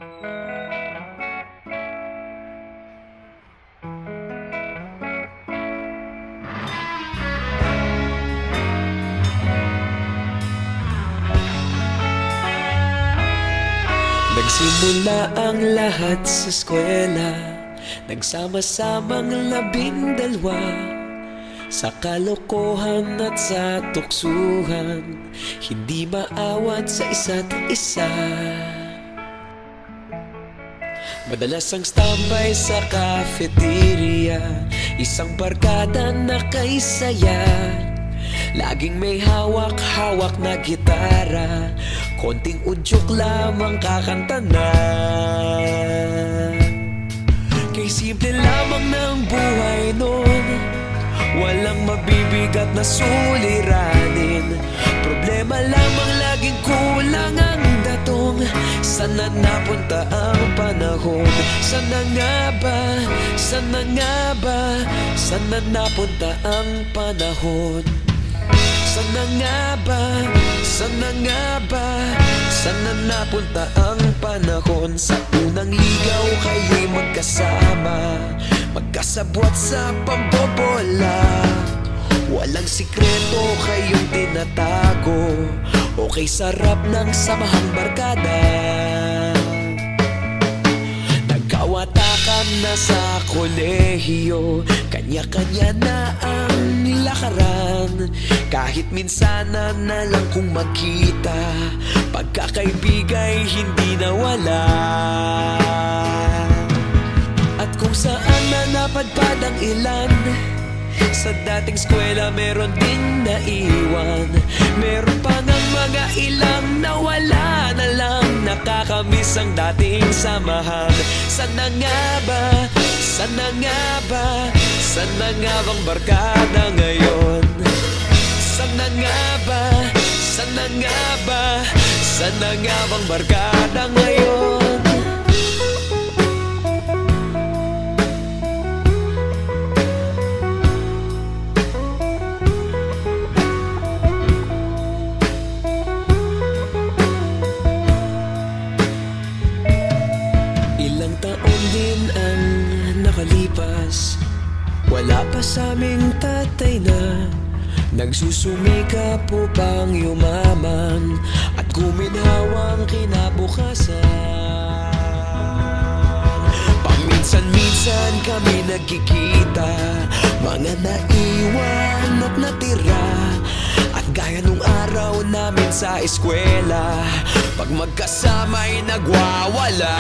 Nagsimula ang lahat sa eskwela, nagsama-samang 12 sa kalokohan at sa tuksuhan, hindi maawat sa isa't isa. Madalas ang standby sa cafeteria, isang barkada na kay saya. Laging may hawak-hawak na gitara, konting udyok lamang kakanta na. Kay simple lamang ng buhay nun, walang mabibigat na suliranin. Problema lamang laging kulang ang datong. Sana napunta ang panahon? Sana nga ba? Sana nga ba? Sana napunta ang panahon? Sana nga ba? Sana nga ba? Sana napunta ang panahon? Sa unang ligaw kayo'y magkasama, magkasabwat sa pambobola. Walang sikreto kayong tinatago, okay sarap ng samahang barkada. Nagkawatakan na sa kolehiyo, kanya-kanya na ang lakaran. Kahit minsan na lang kung magkita, pagkakaibigay hindi nawala. At kung saan na napadpad ang ilan, sa dating eskwela meron din naiwan. Meron pa ng mga ilang nawala na lang, nakakamiss ang dating samahan. Sana nga ba? Sana nga ba? Sana nga bang barkada ngayon? Sana nga ba? Sana nga ba? Sana nga bang barkada ngayon? Ilang taon din ang nakalipas, wala pa sa aming tatay na nagsusumikap upang yumaman at guminhawang kinabukasan. Paminsan-minsan kami nagkikita, mga naiwan at natira. At gaya nung araw namin sa eskwela, pag magkasama'y nagwawala.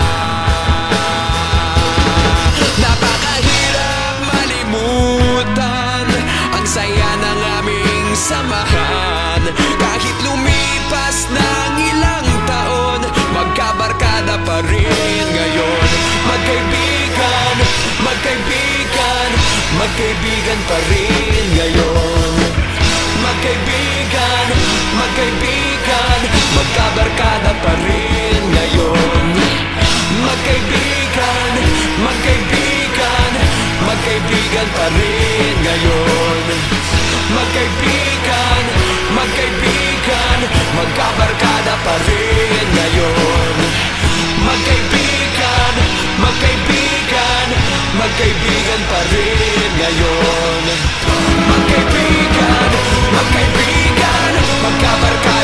Napakahirap malimutan ang saya ng aming samahan. Kahit lumipas ng ilang taon, magkabarkada pa rin ngayon. Magkaibigan, magkaibigan, magkaibigan pa rin ngayon. Magkaibigan, magkaibigan, magkabarkada pa rin ngayon. Magkaibigan, magkaibigan, magkaibigan pa rin ngayon. Magkaibigan, magkaibigan, magkabarkada pa rin ngayon. Magkaibigan, magkaibigan, magkaibigan pa rin ngayon. Magkaibigan, magkaibigan, magkabarkada